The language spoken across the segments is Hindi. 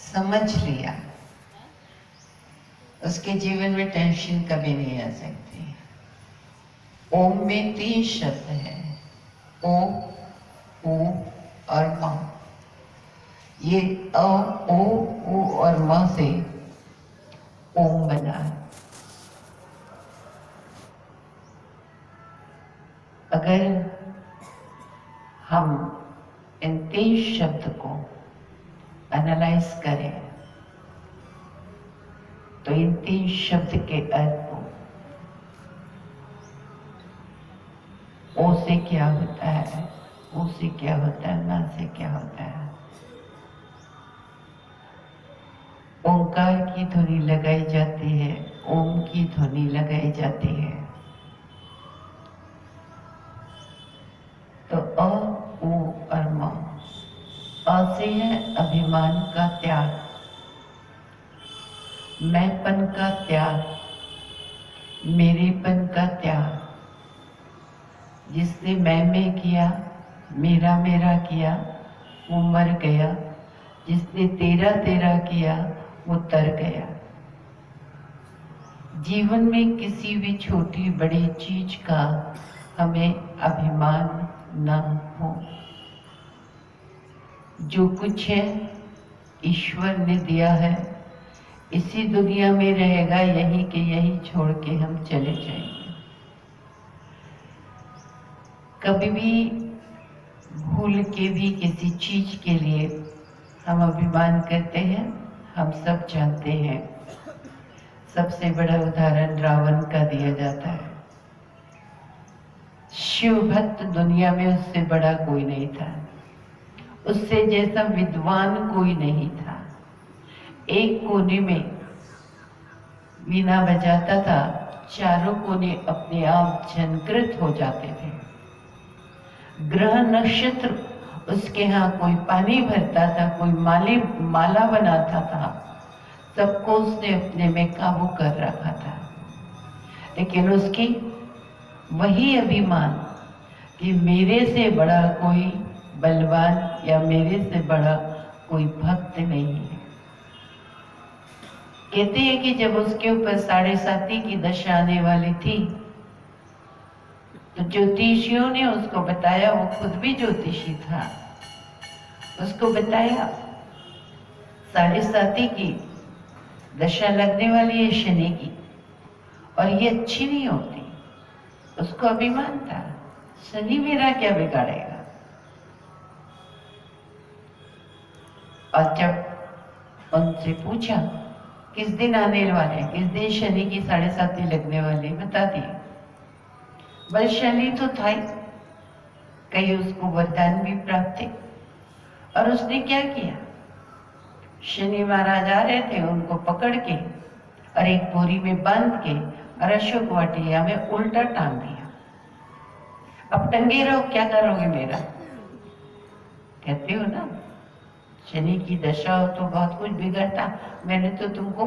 समझ लिया, उसके जीवन में टेंशन कभी नहीं आ सकती। ओम में 3 शब्द है, ओ, ऊ और म। ये अ, ओ, ऊ और म से ओम बना है। अगर हम इन 3 शब्द को एनालाइज करें तो इन 3 शब्द के अर्थ को, ओ से क्या होता है, ऊ से क्या होता है, म से क्या होता है। ओंकार की ध्वनि लगाई जाती है, ओम की ध्वनि लगाई जाती है। तो अ, ऊ और म। अ से है अभिमान का त्याग, मैंपन का त्याग, मेरेपन का त्याग। जिसने मैं किया, मेरा मेरा किया, वो मर गया। जिसने तेरा तेरा किया, वो तर गया। जीवन में किसी भी छोटी बड़ी चीज का हमें अभिमान न हो। जो कुछ है ईश्वर ने दिया है, इसी दुनिया में रहेगा, यही के यही छोड़ के हम चले जाएंगे। कभी भी भूल के भी किसी चीज के लिए हम अभिमान करते हैं, हम सब जानते हैं। सबसे बड़ा उदाहरण रावण का दिया जाता है। शिव भक्त दुनिया में उससे बड़ा कोई नहीं था, उससे जैसा विद्वान कोई नहीं था। एक कोने में वीणा बजाता था, चारों कोने अपने आप झनकृत हो जाते थे। ग्रह नक्षत्र उसके यहाँ, कोई पानी भरता था, कोई माला बनाता था, सबको उसने अपने में काबू कर रखा था। लेकिन उसकी वही अभिमान कि मेरे से बड़ा कोई बलवान या मेरे से बड़ा कोई भक्त नहीं है। कहते हैं कि जब उसके ऊपर 7.5 की दशा आने वाली थी तो ज्योतिषियों ने उसको बताया, वो खुद भी ज्योतिषी था, उसको बताया 7.5 की दशा लगने वाली है शनि की, और ये अच्छी नहीं होती। उसको अभिमान था, शनि मेरा क्या बिगाड़ेगा। और जब उनसे पूछा किस दिन आने वाले, किस दिन शनि की 7.5 लगने वाली, बता दिए। बस शनि तो था ही, कहीं उसको वरदान भी प्राप्त थे। और उसने क्या किया, शनि महाराज आ रहे थे, उनको पकड़ के और एक बोरी में बांध के और अशोक वाटिया में उल्टा टांग दिया। अब टंगे रहो, क्या करोगे मेरा। कहते हो ना, शनि की दशा हो तो बहुत कुछ बिगड़ता, मैंने तो तुमको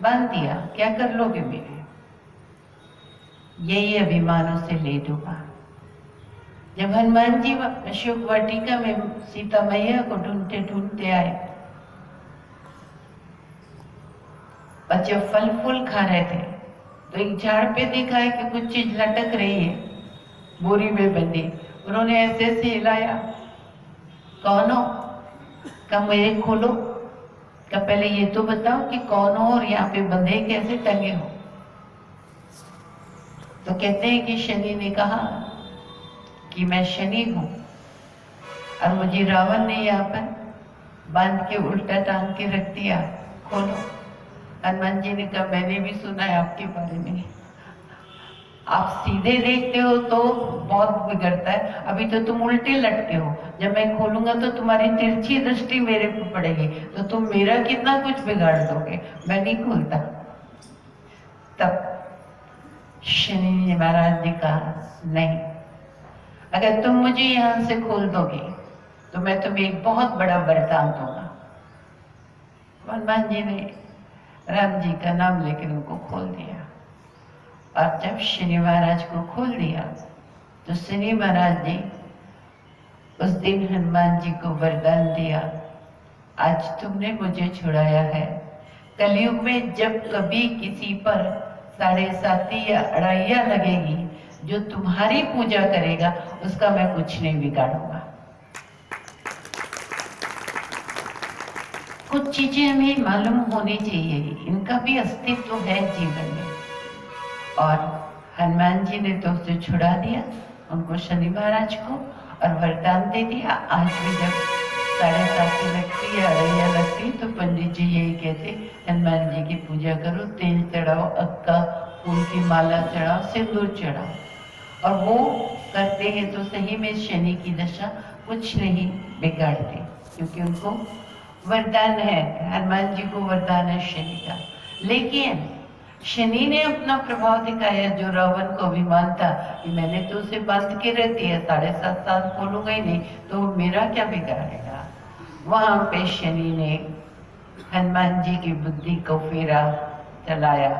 बांध दिया, क्या कर लोगे मेरे। यही अभिमानों से ले डूबा। जब हनुमान जी अशोक वाटिका में सीता मैया को ढूंढते ढूंढते आए और जब फल फूल खा रहे थे तो एक झाड़ पे देखा है कि कुछ चीज लटक रही है, बोरी में बंधी। उन्होंने ऐसे ऐसे हिलाया, कौन हो, का मुझे खोलो, का पहले ये तो बताओ कि कौन हो और यहाँ पे बंधे कैसे टंगे हो। तो कहते हैं कि शनि ने कहा कि मैं शनि हूं और मुझे रावण ने यहाँ पर बांध के उल्टा टांग के रख दिया, खोलो। हनुमान जी ने कहा मैंने भी सुना है आपके बारे में, आप सीधे देखते हो तो बहुत बिगड़ता है, अभी तो तुम उल्टे लटके हो, जब मैं खोलूंगा तो तुम्हारी तिरछी दृष्टि मेरे पर पड़ेगी तो तुम मेरा कितना कुछ बिगाड़ दोगे, मैं नहीं खोलता। तब शनि महाराज ने कहा नहीं, अगर तुम मुझे यहां से खोल दोगे तो मैं तुम्हें एक बहुत बड़ा वरदान दूंगा। हनुमान जी ने राम जी का नाम लेकर उनको खोल दिया। और जब शनि महाराज को खोल दिया तो शनि महाराज ने उस दिन हनुमान जी को वरदान दिया, आज तुमने मुझे छुड़ाया है। कलयुग में जब कभी किसी पर 7.5 या अढ़ाइया लगेगी, जो तुम्हारी पूजा करेगा उसका मैं कुछ नहीं बिगाड़ूंगा। कुछ चीजें हमें मालूम होनी चाहिए, इनका भी अस्तित्व है जीवन में। और हनुमान जी ने तो उसे छुड़ा दिया, उनको शनि महाराज को, और वरदान दे दिया। आज भी जब 7.5 लगती है, अढ़ैया लगती, तो पंडित जी यही कहते, हनुमान जी की पूजा करो, तेल चढ़ाओ, अक्का फूल की माला चढ़ाओ, सिंदूर चढ़ाओ। और वो करते हैं तो सही में शनि की दशा कुछ नहीं बिगाड़ते, क्योंकि उनको वरदान है, हनुमान जी को वरदान है शनि का। लेकिन शनि ने अपना प्रभाव दिखाया, जो रावण को अभिमान था कि मैंने तो उसे बंद के रख दिया, 7.5 साल खोलूंगा ही नहीं, तो मेरा क्या बिगाड़ेगा। वहां पे शनि ने हनुमान जी की बुद्धि को फेरा चलाया।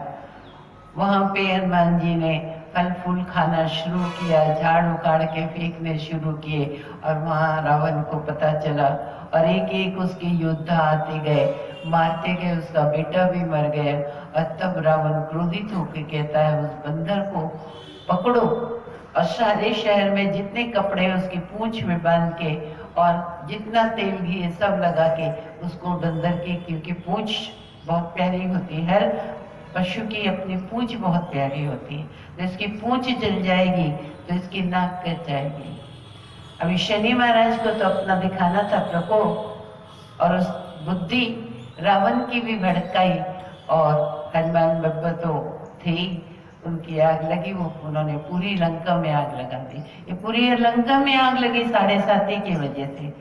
वहां पे हनुमान जी ने फल फूल खाना शुरू किया, झाड़ उखाड़ के फेंकने शुरू किए, और वहां रावण को पता चला, और एक एक उसके योद्धा आते गए, मारते गए, उसका बेटा भी मर गया। और तब रावण क्रोधित होकर कहता है, उस बंदर को पकड़ो और सारे शहर में जितने कपड़े उसकी पूंछ में बांध के और जितना तेल घी सब लगा के उसको बंदर की, क्योंकि पूंछ बहुत प्यारी होती है, हर पशु की अपनी पूंछ बहुत प्यारी होती है, तो इसकी पूंछ जल जाएगी तो इसकी नाक कट जाएगी। अभी शनि महाराज को तो अपना दिखाना था प्रकोप, और उस बुद्धि रावण की भी भड़काई, और हनुमान बाबा तो थे, उनकी आग लगी, वो उन्होंने पूरी लंका में आग लगा दी। ये पूरी लंका में आग लगी 7.5 की वजह से।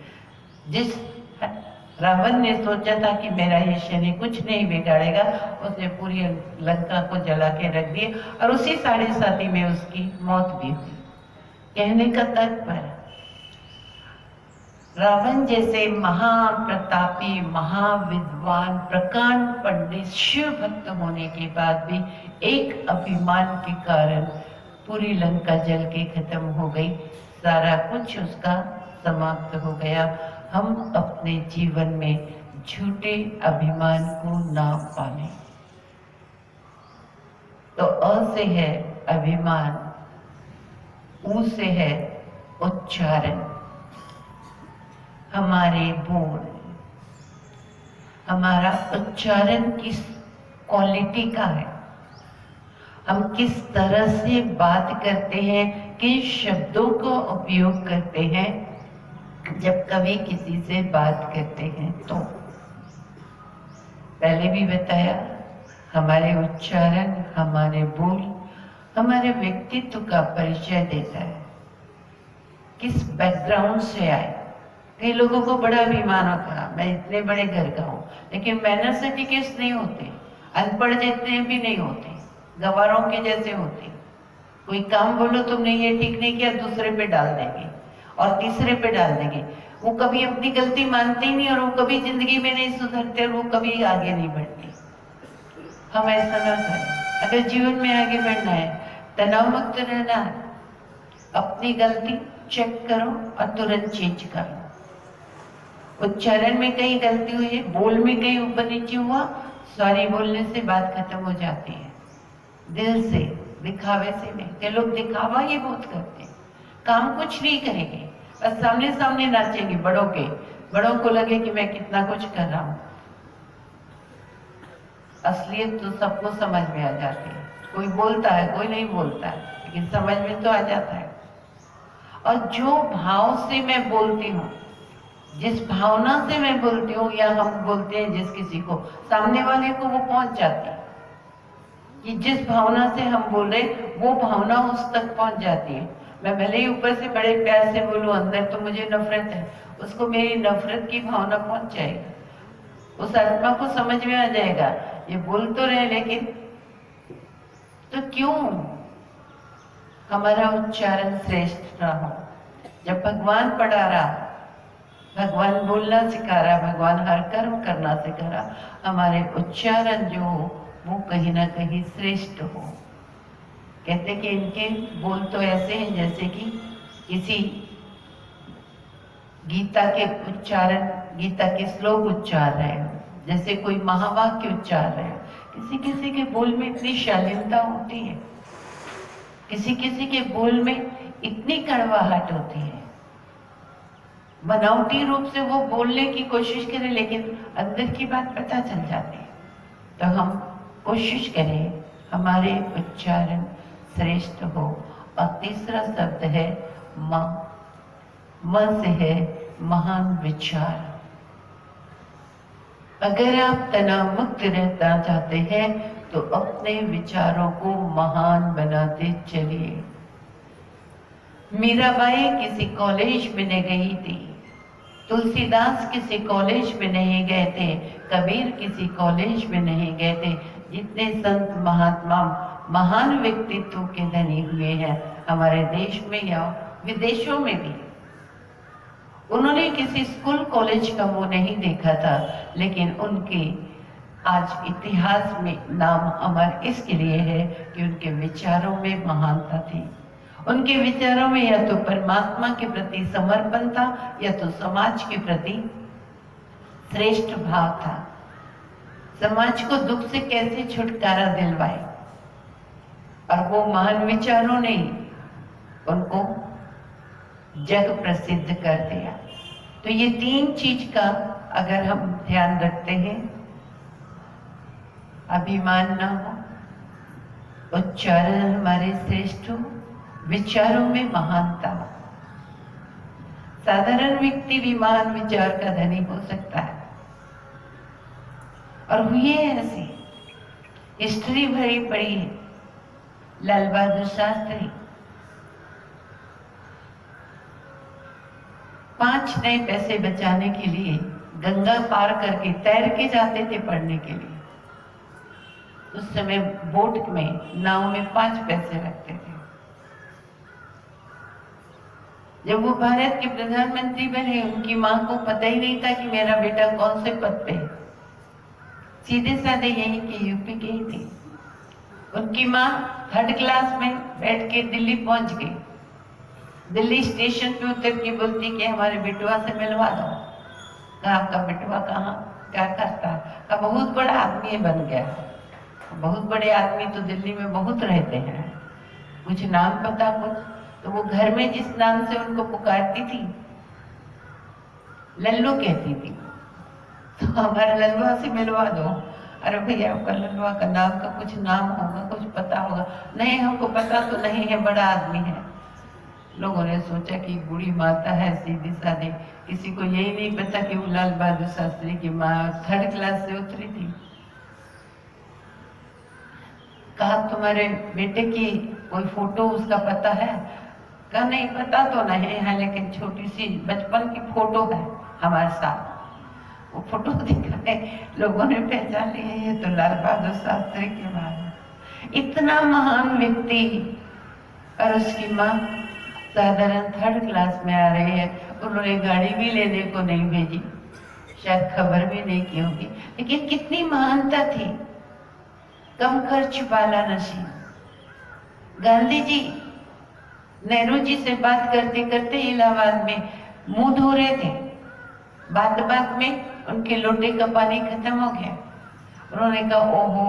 जिस रावण ने सोचा था कि मेरा ये शनि कुछ नहीं बिगाड़ेगा, उसने पूरी लंका को जला के रख दिया, और उसी 7.5 में उसकी मौत भी हुई। कहने का तात्पर्य, रावण जैसे महाप्रतापी, महाविद्वान, प्रकांड पंडित, शिव भक्त होने के बाद भी एक अभिमान के कारण पूरी लंका जल के खत्म हो गई, सारा कुछ उसका समाप्त हो गया। हम अपने जीवन में झूठे अभिमान को ना पालें। तो अ से है अभिमान, ऊ से है उच्चारण। हमारे बोल, हमारा उच्चारण किस क्वालिटी का है, हम किस तरह से बात करते हैं, किन शब्दों का उपयोग करते हैं जब कभी किसी से बात करते हैं। तो पहले भी बताया, हमारे उच्चारण, हमारे बोल हमारे व्यक्तित्व का परिचय देता है, किस बैकग्राउंड से आए। कई लोगों को बड़ा अभिमान होता है, मैं इतने बड़े घर का हूँ, लेकिन मैनर सर्टिफिकेट्स नहीं होते, अनपढ़ जितने भी नहीं होते, गवारों के जैसे होते। कोई काम बोलो तुमने ये ठीक नहीं किया, दूसरे पे डाल देंगे और तीसरे पे डाल देंगे। वो कभी अपनी गलती मानते ही नहीं, और वो कभी जिंदगी में नहीं सुधरते, और वो कभी आगे नहीं बढ़ते। हम ऐसा ना करें। अगर जीवन में आगे बढ़ना है, तनाव मुक्त रहना है, अपनी गलती चेक करो और तुरंत चेंज करो। उच्चारण में कहीं गलती हुई है, बोल में कहीं ऊपर नीचे हुआ, सॉरी बोलने से बात खत्म हो जाती है। दिल से, दिखावे से नहीं। के लोग दिखावा ही बहुत करते हैं, काम कुछ नहीं करेंगे, बस सामने सामने नाचेंगे बड़ों को लगे कि मैं कितना कुछ कर रहा हूं। असलियत तो सबको समझ में आ जाती है, कोई बोलता है कोई नहीं बोलता है, लेकिन समझ में तो आ जाता है। और जो भाव से मैं बोलती हूँ, जिस भावना से मैं बोलती हूँ, या हम बोलते हैं जिस किसी को, सामने वाले को वो पहुंच जाती है कि जिस भावना से हम बोल रहे, वो भावना उस तक पहुंच जाती है। मैं भले ही ऊपर से बड़े प्यार से बोलूं, अंदर तो मुझे नफरत है, उसको मेरी नफरत की भावना पहुंच जाएगी। उस आत्मा को समझ में आ जाएगा, ये बोल तो रहे लेकिन तो क्यों हमारा उच्चारण श्रेष्ठ ना हो। जब भगवान पढ़ा रहा, भगवान बोलना सिखा रहा, भगवान हर कर्म करना सिखा रहा, हमारे उच्चारण जो हो वो कहीं ना कहीं श्रेष्ठ हो। कहते कि इनके बोल तो ऐसे हैं जैसे कि किसी गीता के उच्चारण गीता के श्लोक उच्चार रहे हो, जैसे कोई महावाक्य उच्चार रहे हो। किसी किसी के बोल में इतनी शालीनता होती है, किसी किसी के बोल में इतनी कड़वाहट होती है, बनावटी रूप से वो बोलने की कोशिश करें लेकिन अंदर की बात पता चल जाती है। तो हम कोशिश करें हमारे उच्चारण श्रेष्ठ हो। और तीसरा शब्द है मां। मन से है महान विचार। अगर आप तनाव मुक्त रहना चाहते हैं तो अपने विचारों को महान बनाते चलिए। मीराबाई किसी कॉलेज में नहीं गई थी, तुलसीदास किसी कॉलेज में नहीं गए थे, कबीर किसी कॉलेज में नहीं गए थे। जितने संत महात्मा महान व्यक्तित्व के धनी हुए हैं हमारे देश में या विदेशों में भी, उन्होंने किसी स्कूल कॉलेज का मुंह नहीं देखा था, लेकिन उनके आज इतिहास में नाम अमर इसके लिए है कि उनके विचारों में महानता थी। उनके विचारों में या तो परमात्मा के प्रति समर्पण था या तो समाज के प्रति श्रेष्ठ भाव था। समाज को दुख से कैसे छुटकारा दिलवाए, और वो महान विचारों ने उनको जग प्रसिद्ध कर दिया। तो ये तीन चीज का अगर हम ध्यान रखते हैं, अभिमान ना हो, उच्चारण हमारे श्रेष्ठ हो, विचारों में महानता। साधारण व्यक्ति भी महान विचार का धनी हो सकता है, और हुए ऐसे। हिस्ट्री भरी पड़ी है। लाल बहादुर शास्त्री 5 नए पैसे बचाने के लिए गंगा पार करके तैर के जाते थे पढ़ने के लिए। उस समय बोट में, नाव में 5 पैसे रखते थे। जब वो भारत के प्रधानमंत्री बने, उनकी माँ को पता ही नहीं था कि मेरा बेटा कौन से पद पे। सीधे साधे यही के यूपी के ही थे। उनकी माँ 3rd क्लास में बैठ के दिल्ली पहुंच गई। दिल्ली स्टेशन पे उतर के बोलती कि हमारे बेटवा से मिलवा दो। कहा आपका बेटवा कहाँ, क्या करता? कहा बहुत बड़ा आदमी बन गया। बहुत बड़े आदमी तो दिल्ली में बहुत रहते हैं, कुछ नाम पता कुछ? तो वो घर में जिस नाम से उनको पुकारती थी, लल्लू कहती थी, तो हमारे लल्लुआ से मिलवा दो। अरे भैया आपका लल्लुआ का नाम का कुछ नाम होगा, कुछ पता होगा? नहीं, हमको पता तो नहीं है, बड़ा आदमी है। लोगों ने सोचा कि बूढ़ी माता है सीधी सादी, किसी को यही नहीं पता कि वो लाल बहादुर शास्त्री की माँ 3rd क्लास से उतरी थी। कहा तुम्हारे बेटे की कोई फोटो उसका पता है? कहा नहीं, पता तो नहीं है, लेकिन छोटी सी बचपन की फोटो है हमारे साथ। वो फोटो दिखाए, लोगों ने पहचान लिया ये तो लाल बहादुर शास्त्री की माँ है। इतना महान व्यक्ति, और उसकी माँ साधारण 3rd क्लास में आ रही है। उन्होंने गाड़ी भी लेने को नहीं भेजी, शायद खबर भी नहीं की होगी, लेकिन कितनी महानता थी। कम खर्च वाला नशीब। गांधी जी नेहरू जी से बात करते करते इलाहाबाद में मुंह धो रहे थे। बात बात में उनके लोटे का पानी खत्म हो गया। उन्होंने कहा ओहो,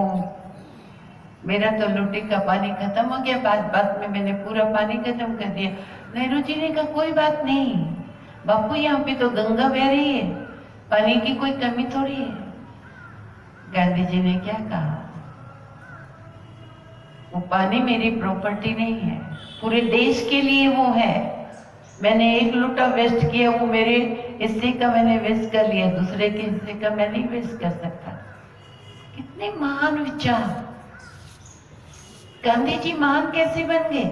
मेरा तो लोटे का पानी खत्म हो गया, बात बात में मैंने पूरा पानी खत्म कर दिया। नेहरू जी ने कहा कोई बात नहीं बापू, यहाँ पे तो गंगा बह रही है, पानी की कोई कमी थोड़ी है। गांधी जी ने क्या कहा, वो पानी मेरी प्रॉपर्टी नहीं है, पूरे देश के लिए वो है। मैंने 1 लोटा वेस्ट किया, वो मेरे हिस्से का मैंने वेस्ट कर लिया, दूसरे के हिस्से का मैं नहीं वेस्ट कर सकता। कितने महान विचार। गांधी जी महान कैसे बन गए?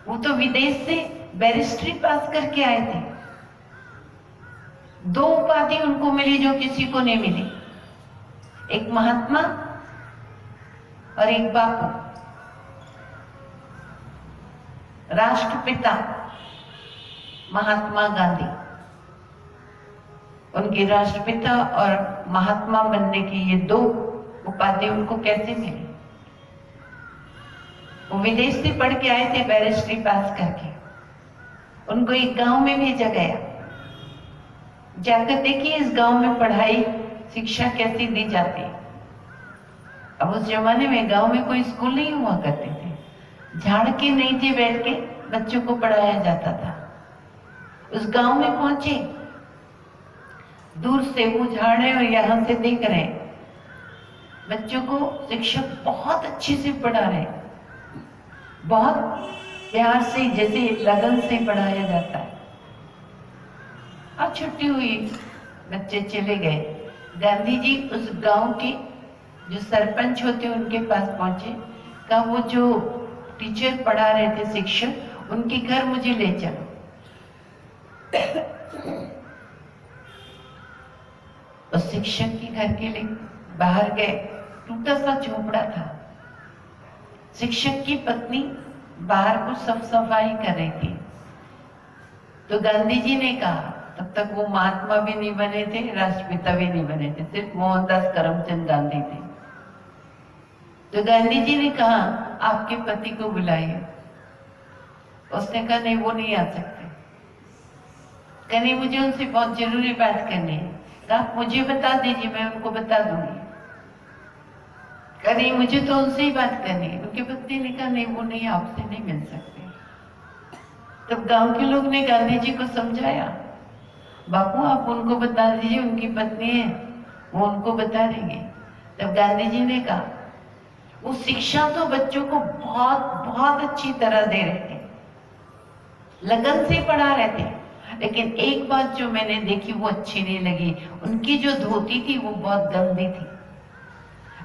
वो तो विदेश से बैरिस्ट्री पास करके आए थे। 2 उपाधि उनको मिली जो किसी को नहीं मिली, एक महात्मा और एक बापू। राष्ट्रपिता महात्मा गांधी, उनके राष्ट्रपिता और महात्मा बनने की ये 2 उपाधि उनको कैसे मिली? वो विदेश से पढ़ के आए थे बैरिस्ट्री पास करके। उनको एक गांव में भेजा गया, जाकर देखिए इस गांव में पढ़ाई शिक्षा कैसी दी जाती है। अब उस जमाने में गांव में कोई स्कूल नहीं हुआ करते थे, झाड़ के नीचे बैठ के बच्चों को पढ़ाया जाता था। उस गांव में पहुंचे, दूर से वो झाड़ रहे और यहां से देख रहे, बच्चों को शिक्षक बहुत अच्छे से पढ़ा रहे, बहुत प्यार से, जैसे लगन से पढ़ाया जाता है। अब छुट्टी हुई, बच्चे चले गए। गांधी जी उस गांव के जो सरपंच होते उनके पास पहुंचे, कहा वो जो टीचर पढ़ा रहे थे, शिक्षक, उनके घर मुझे ले चलो। उस शिक्षक के घर के लिए बाहर गए, टूटा सा झोपड़ा था। शिक्षक की पत्नी बाहर कुछ साफ सफाई कर रही थी। तो गांधी जी ने कहा, तब तक वो महात्मा भी नहीं बने थे, राष्ट्रपिता भी नहीं बने थे, सिर्फ मोहनदास करमचंद गांधी थे। तो गांधी जी ने कहा, आपके पति को बुलाइए। उसने कहा, नहीं वो नहीं आ सकते। कहने, मुझे उनसे बहुत जरूरी बात करनी है। कहा, मुझे बता दीजिए, मैं उनको बता दूंगी। कहने, मुझे तो उनसे ही बात करनी है। उनकी पत्नी ने कहा, नहीं वो नहीं, आपसे नहीं मिल सकते। तब गांव के लोग ने गांधी जी को समझाया, बापू आप उनको बता दीजिए, उनकी पत्नी है, वो उनको बता देंगे। तब गांधी जी ने कहा, वो शिक्षा तो बच्चों को बहुत बहुत अच्छी तरह दे रहे थे, लगन से पढ़ा रहे थे, लेकिन एक बात जो मैंने देखी वो अच्छी नहीं लगी, उनकी जो धोती थी वो बहुत गंदी थी।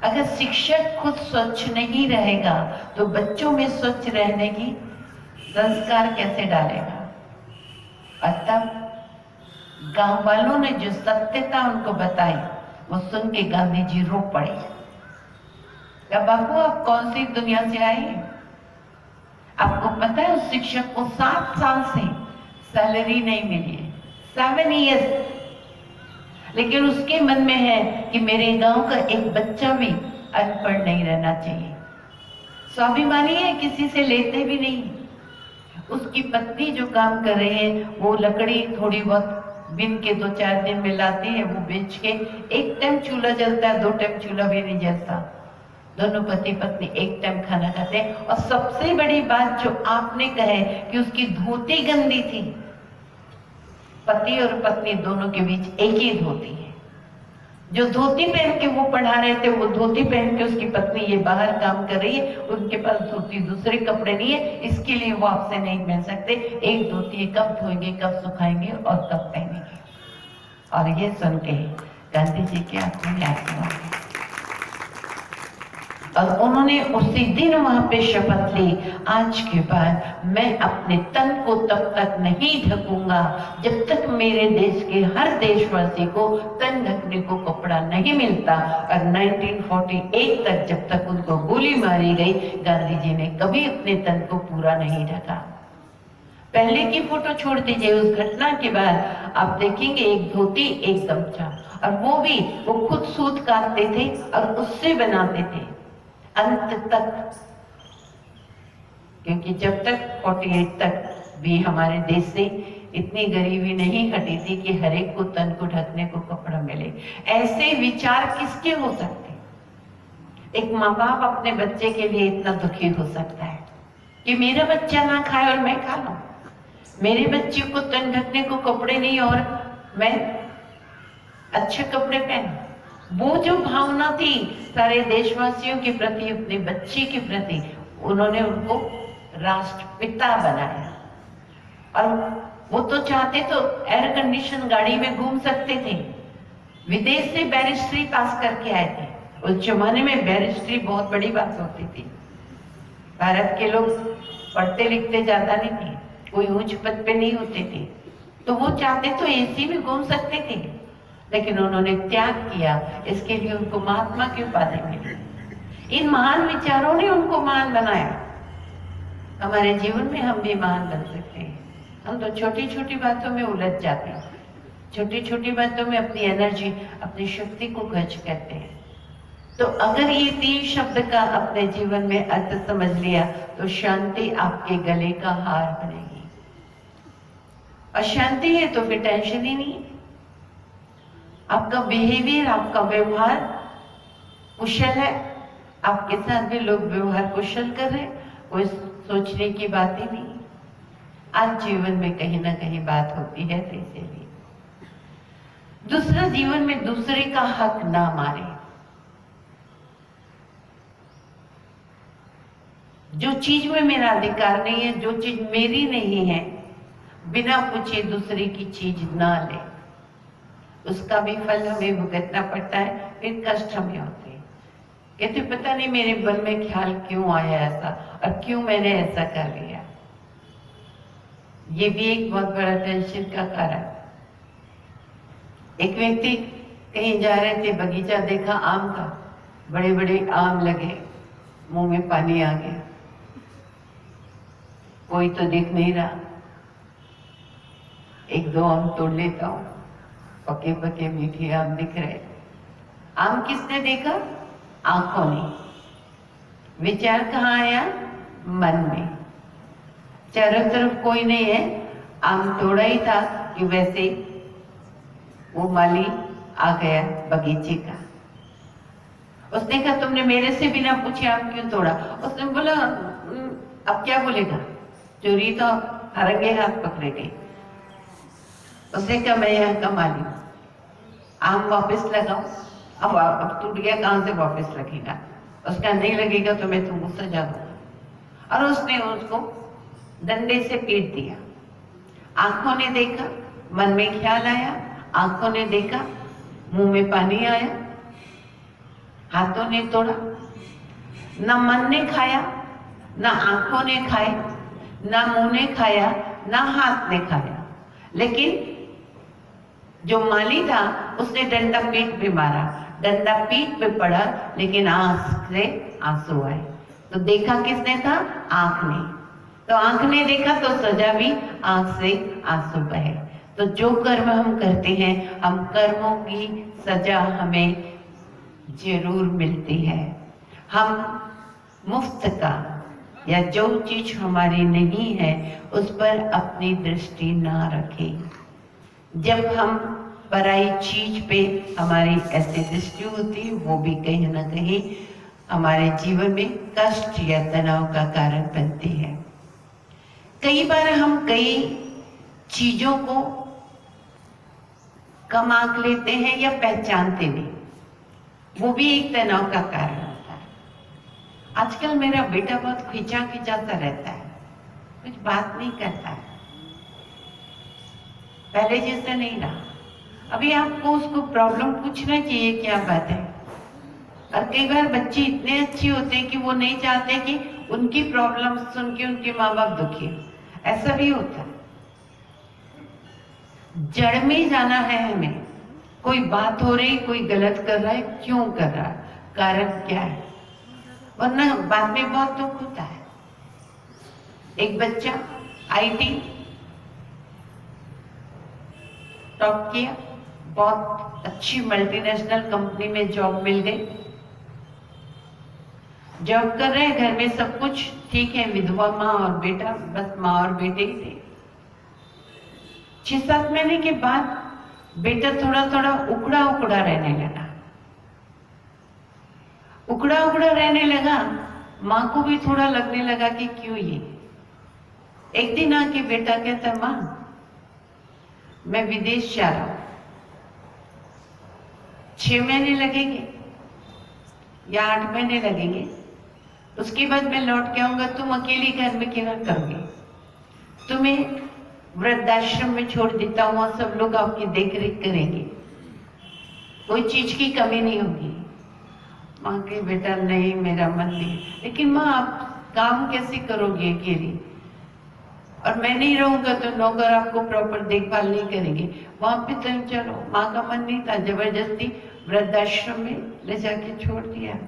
अगर शिक्षक खुद स्वच्छ नहीं रहेगा तो बच्चों में स्वच्छ रहने की संस्कार कैसे डालेगा। और तब गांव वालों ने जो सत्यता उनको बताई वो सुन के गांधी जी रो पड़े। क्या बापू आप कौन सी दुनिया से आए हैं? आपको पता है उस शिक्षक को 7 साल से सैलरी नहीं मिली है, 7 ईयर्स, लेकिन उसके मन में है कि मेरे गांव का एक बच्चा भी अनपढ़ नहीं रहना चाहिए। स्वाभिमानी है, किसी से लेते भी नहीं। उसकी पत्नी जो काम कर रही है वो लकड़ी थोड़ी बहुत बिन के 2-4 दिन में लाती है, वो बेच के एक टाइम चूल्हा जलता है, 2 टाइम चूल्हा भी नहीं जलता। दोनों पति पत्नी एक टाइम खाना खाते हैं। और सबसे बड़ी बात जो आपने कहे कि उसकी धोती गंदी थी, पति और पत्नी दोनों के बीच एक ही धोती है। जो धोती पहन के वो पढ़ा रहे थे, वो धोती पहन के उसकी पत्नी ये बाहर काम कर रही है, उनके पास धोती दूसरे कपड़े नहीं है, इसके लिए वो आपसे नहीं मिल सकते। एक धोती कब धोएंगे, कब सुखाएंगे और कब पहनेंगे। और ये सुन के गांधी जी के आंखों में आंसू आ गए और उन्होंने उसी दिन वहां पे शपथ ली, आज के बाद मैं अपने तन को तब तक नहीं ढकूंगा जब तक मेरे देश के हर देशवासी को तन ढकने को कपड़ा नहीं मिलता। और 1948 तक जब तक उनको गोली मारी गई, गांधी जी ने कभी अपने तन को पूरा नहीं ढका। पहले की फोटो छोड़ दीजिए, उस घटना के बाद आप देखेंगे एक धोती एक गमछा, और वो भी वो खुद सूत काटते थे और उससे बनाते थे अंत तक। क्योंकि जब तक 48 तक भी हमारे देश से इतनी गरीबी नहीं हटी थी कि हर एक को तन को ढकने को कपड़ा मिले। ऐसे विचार किसके हो सकते? एक माँ बाप अपने बच्चे के लिए इतना दुखी हो सकता है कि मेरा बच्चा ना खाए और मैं खा लूं, मेरे बच्चे को तन ढकने को कपड़े नहीं और मैं अच्छे कपड़े पहनूं। वो जो भावना थी सारे देशवासियों के प्रति, अपने बच्चे के प्रति, उन्होंने उनको राष्ट्रपिता बनाया। और वो तो चाहते तो एयर कंडीशन गाड़ी में घूम सकते थे। विदेश से बैरिस्ट्री पास करके आए थे। उस जमाने में बैरिस्ट्री बहुत बड़ी बात होती थी। भारत के लोग पढ़ते लिखते ज्यादा नहीं थे, कोई उच्च पद पे नहीं होते थे, तो वो चाहते तो एसी में घूम सकते थे, लेकिन उन्होंने त्याग किया। इसके लिए उनको महात्मा की उपाधि मिली। इन महान विचारों ने उनको महान बनाया। हमारे जीवन में हम भी महान बन सकते हैं। हम तो छोटी छोटी बातों में उलझ जाते हैं, छोटी छोटी बातों में अपनी एनर्जी, अपनी शक्ति को खर्च करते हैं। तो अगर ये 3 शब्द का अपने जीवन में अर्थ समझ लिया तो शांति आपके गले का हार बनेगी। और शांति है तो फिर टेंशन ही नहीं है। आपका बिहेवियर, आपका व्यवहार कुशल है, आपके साथ भी लोग व्यवहार कुशल कर रहे, कोई सोचने की बात ही नहीं। आज जीवन में कहीं ना कहीं बात होती है, तो इसीलिए दूसरा जीवन में दूसरे का हक ना मारे। जो चीज में मेरा अधिकार नहीं है, जो चीज मेरी नहीं है, बिना पूछे दूसरे की चीज ना ले, उसका भी फल हमें भुगतना पड़ता है, फिर कष्ट हमें होते हैं। कहते पता नहीं मेरे मन में ख्याल क्यों आया ऐसा, और क्यों मैंने ऐसा कर लिया। ये भी एक बहुत बड़ा टेंशन का कारण। एक व्यक्ति कहीं जा रहे थे, बगीचा देखा आम का, बड़े बड़े आम लगे, मुंह में पानी आ गया। कोई तो दिख नहीं रहा, एक दो आम तोड़ लेता हूं, पके पके मीठे आम दिख रहे। आम किसने देखा? आंखों ने। विचार कहाँ आया? मन में। चारों तरफ कोई नहीं है, आम तोड़ा ही था कि वैसे वो माली आ गया बगीचे का। उसने कहा तुमने मेरे से बिना पूछे आम क्यों तोड़ा? उसने बोला अब क्या बोलेगा, चोरी तो हरंगे हाथ पकड़े गई। उसने कहा मैं यहाँ का माली हूं, आम वापस लगाओ। अब टूट गया, कहां से वापस लगेगा? उसका नहीं लगेगा तो मैं तुमको सजा दूंगा। और उसने उसको डंडे से पीट दिया। आंखों ने देखा, मन में ख्याल आया, आंखों ने देखा, मुंह में पानी आया, हाथों ने तोड़ा। ना मन ने खाया, ना आंखों ने खाए, ना मुंह ने खाया, ना हाथ ने खाया, लेकिन जो माली था उसने डंडा पीठ पे मारा। डंडा पीठ पे पड़ा, लेकिन आंख से आंसू आए। तो देखा किसने था? आंख ने। तो आंख ने देखा तो सजा भी आंख से आंसू बहे। तो जो कर्म हम करते हैं, हम कर्मों की सजा हमें जरूर मिलती है। हम मुफ्त का या जो चीज हमारी नहीं है उस पर अपनी दृष्टि ना रखें। जब हम पराई चीज पे हमारी ऐसी दृष्टि होती है, वो भी कहीं ना कहीं हमारे जीवन में कष्ट या तनाव का कारण बनती है। कई बार हम कई चीजों को कम आंक लेते हैं या पहचानते नहीं, वो भी एक तनाव का कारण होता है। आजकल मेरा बेटा बहुत खिंचा खिंचा सा रहता है, कुछ बात नहीं करता है, पहले जैसा नहीं रहा। अभी आपको उसको प्रॉब्लम पूछना चाहिए क्या बात है। और कई बार बच्चे इतने अच्छे होते हैं कि वो नहीं चाहते कि उनकी प्रॉब्लम सुन के उनके माँ बाप दुखी हो, ऐसा भी होता है। जड़ में जाना है हमें। कोई बात हो रही, कोई गलत कर रहा है, क्यों कर रहा है, कारण क्या है, वरना बाद में बहुत दुख होता है। एक बच्चा आईटी टॉप किया, बहुत अच्छी मल्टीनेशनल कंपनी में जॉब मिल गई, जॉब कर रहे हैं, घर में सब कुछ ठीक है, विधवा माँ और बेटा, बस माँ और बेटे ही थे। 6-7 महीने के बाद बेटा थोड़ा थोड़ा उकड़ा उकड़ा रहने लगा, उकड़ा उकड़ा रहने लगा। माँ को भी थोड़ा लगने लगा कि क्यों ये। एक दिन आके बेटा कहता, माँ मैं विदेश जा रहा हूं, 6 महीने लगेंगे या 8 महीने लगेंगे, उसके बाद मैं लौट के आऊंगा, तुम अकेली घर में क्या करोगे? तुम्हें वृद्धाश्रम में छोड़ देता हूं, सब लोग आपकी देख रेख करेंगे, कोई चीज की कमी नहीं होगी। माँ के बेटा नहीं, मेरा मन नहीं। लेकिन माँ आप काम कैसे करोगे अकेली, और मैं नहीं रहूंगा तो नौकर आपको प्रॉपर देखभाल नहीं करेंगे। वहां पे तुम चलो। माँ का मन नहीं था, जबरदस्ती वृद्धाश्रम में ले जाके छोड़ दिया।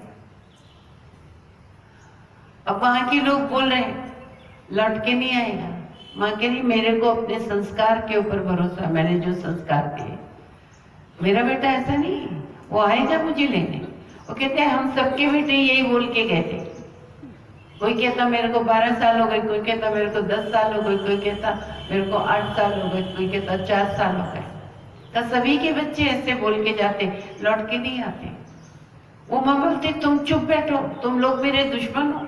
अब वहां के लोग बोल रहे हैं लौट के नहीं आएगा। माँ कह रही मेरे को अपने संस्कार के ऊपर भरोसा, मैंने जो संस्कार दिए, मेरा बेटा ऐसा नहीं है, वो आएगा मुझे लेने। वो कहते हैं हम सबके बेटे यही बोल के गए थे, कोई कहता मेरे को 12 साल हो गए, कोई कहता मेरे को 10 साल हो गए, कोई कहता मेरे को 8 साल हो गए, कोई कहता 4 साल हो गए। तो सभी के बच्चे ऐसे बोल के जाते, लौट के नहीं आते। वो माँ बोलती तुम चुप बैठो, तुम लोग मेरे दुश्मन हो,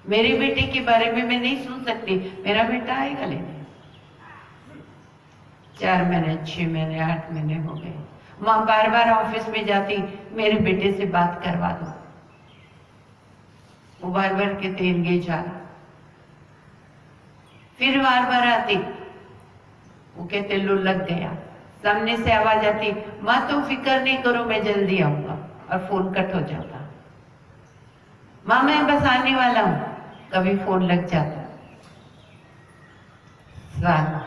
मेरे बेटे के बारे में मैं नहीं सुन सकती, मेरा बेटा आएगा लेने। 4 महीने, 6 महीने, 8 महीने हो गए। माँ बार बार ऑफिस में जाती, मेरे बेटे से बात करवा दो। वो बार बार कहते एंगेज आ। फिर बार बार आती, वो कहते लो लग गया। सामने से आवाज आती, माँ तुम फिक्र नहीं करो, मैं जल्दी आऊंगा, और फोन कट हो जाता। माँ मैं बस आने वाला हूं, कभी फोन लग जाता। साल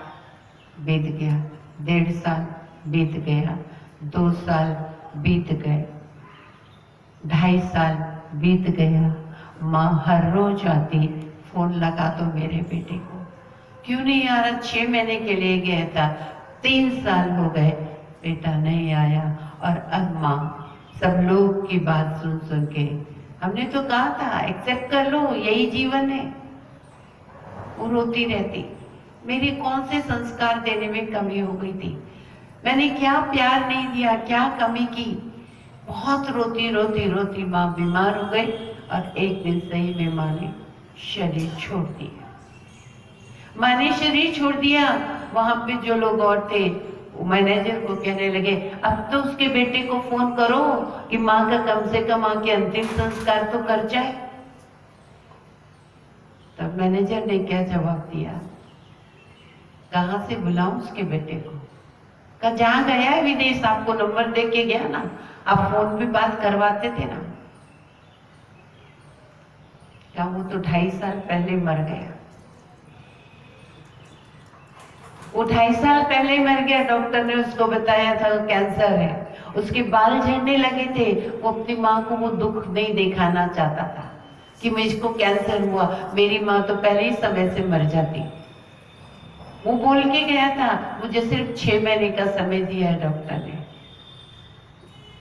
बीत गया, 1.5 साल बीत गया, 2 साल बीत गए, 2.5 साल बीत गया। माँ हर रोज आती, फोन लगा दो मेरे बेटे को, क्यों नहीं आ रहा? 6 महीने के लिए गया था, 3 साल हो गए, बेटा नहीं आया। और अब माँ सब लोग की बात सुन सुन के, हमने तो कहा था एक्सेप्ट कर लो, यही जीवन है, वो रोती रहती। मेरे कौन से संस्कार देने में कमी हो गई थी? मैंने क्या प्यार नहीं दिया, क्या कमी की? बहुत रोती रोती रोती माँ बीमार हो गई, और एक दिन सही में माँ ने शरीर छोड़ दिया। माँ ने शरीर छोड़ दिया। वहां पे जो लोग और थे, वो मैनेजर को कहने लगे, अब तो उसके बेटे को फोन करो कि माँ का कम से कम आके अंतिम संस्कार तो कर जाए। तब मैनेजर ने क्या जवाब दिया? कहाँ से बुलाऊं उसके बेटे को? कहा जहां गया है विदेश, आपको नंबर दे के गया ना, आप फोन पे बात करवाते थे ना। क्या वो तो 2.5 साल पहले मर गया। वो 2.5 साल पहले मर गया। डॉक्टर ने उसको बताया था कैंसर है, उसके बाल झड़ने लगे थे। वो अपनी माँ को वो दुख नहीं दिखाना चाहता था कि मुझको कैंसर हुआ, मेरी माँ तो पहले ही समय से मर जाती। वो बोल के गया था, मुझे सिर्फ 6 महीने का समय दिया है डॉक्टर ने,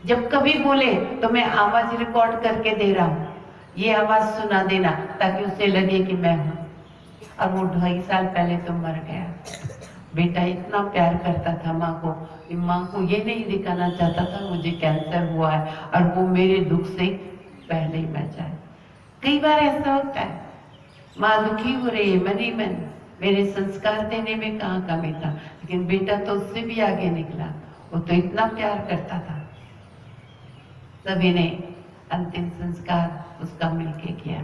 जब कभी बोले तो मैं आवाज रिकॉर्ड करके दे रहा हूँ, ये आवाज सुना देना ताकि उसे लगे कि मैं हूं। और वो 2.5 साल पहले तो मर गया। बेटा इतना प्यार करता था माँ को, कि माँ को ये नहीं दिखाना चाहता था मुझे कैंसर हुआ है, और वो मेरे दुख से पहले ही मर जाए। कई बार ऐसा होता है, माँ दुखी हो रही है, मनी मन मेरे संस्कार देने में कहाँ कमी था, लेकिन बेटा तो उससे भी आगे निकला। वो तो इतना प्यार करता था। सभी ने अंतिम संस्कार उसका मिलके किया।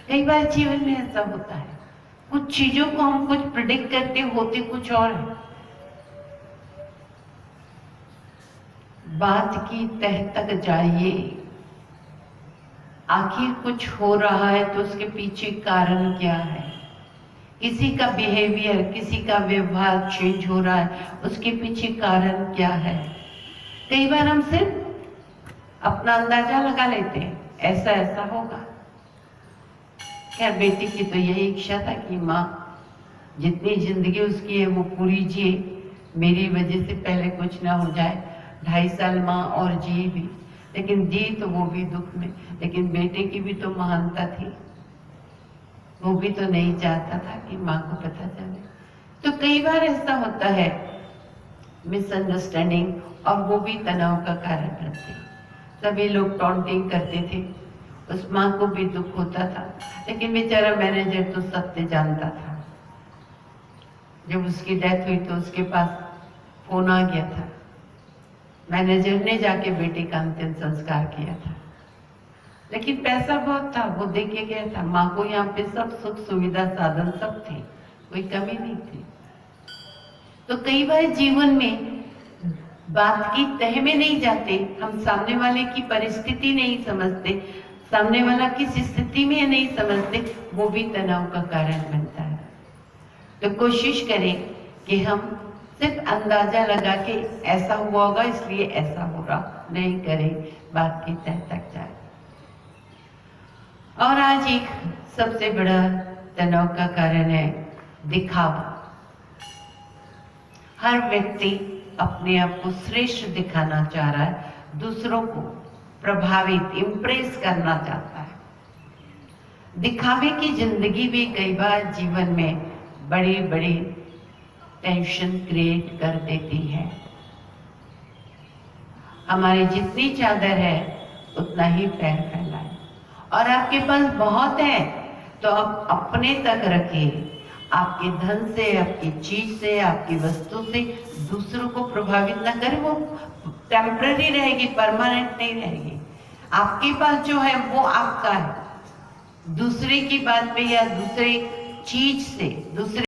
कई बार जीवन में ऐसा होता है, कुछ चीजों को हम कुछ प्रिडिक्ट करते होते कुछ और है। बात की तह तक जाइए, आखिर कुछ हो रहा है तो उसके पीछे कारण क्या है? किसी का बिहेवियर, किसी का व्यवहार चेंज हो रहा है, उसके पीछे कारण क्या है? कई बार हम सिर्फ अपना अंदाजा लगा लेते हैं, ऐसा ऐसा होगा। क्या बेटी की तो यही इच्छा था कि माँ जितनी जिंदगी उसकी है वो पूरी जिए, मेरी वजह से पहले कुछ ना हो जाए। 2.5 साल माँ और जी भी, लेकिन जी तो वो भी दुख में। लेकिन बेटे की भी तो महानता थी, वो भी तो नहीं चाहता था कि माँ को पता चले। तो कई बार ऐसा होता है मिसअंडरस्टैंडिंग, और वो भी तनाव का कारण बनते। सभी लोग टॉन्टिंग करते थे, उस माँ को भी दुख होता था, लेकिन बेचारा मैनेजर तो सत्य जानता था। जब उसकी डेथ हुई तो उसके पास फोन आ गया था, मैनेजर ने जाके बेटे का अंतिम संस्कार किया था। लेकिन पैसा बहुत था, वो दे के गया था। माँ को यहाँ पे सब सुख सुविधा साधन सब थे, कोई कमी नहीं थी। तो कई बार जीवन में बात की तह में नहीं जाते, हम सामने वाले की परिस्थिति नहीं समझते, सामने वाला किस स्थिति में है नहीं समझते, वो भी तनाव का कारण बनता है। तो कोशिश करें कि हम सिर्फ अंदाजा लगा के ऐसा हुआ होगा इसलिए ऐसा हो रहा नहीं करें, बात की तह तक जाए। और आज एक सबसे बड़ा तनाव का कारण है दिखावा। हर व्यक्ति अपने आप को श्रेष्ठ दिखाना चाह रहा है, दूसरों को प्रभावित, इंप्रेस करना चाहता है। दिखावे की जिंदगी भी कई बार जीवन में बड़ी बड़ी टेंशन क्रिएट कर देती है। हमारी जितनी चादर है उतना ही पैर फैलाए, और आपके पास बहुत है तो आप अपने तक रखिए। आपके धन से, आपकी चीज से, आपकी वस्तु से दूसरों को प्रभावित ना करें। वो टेम्पररी रहेगी, परमानेंट नहीं रहेगी। आपके पास जो है वो आपका है। दूसरे की बात पे या दूसरे चीज से, दूसरे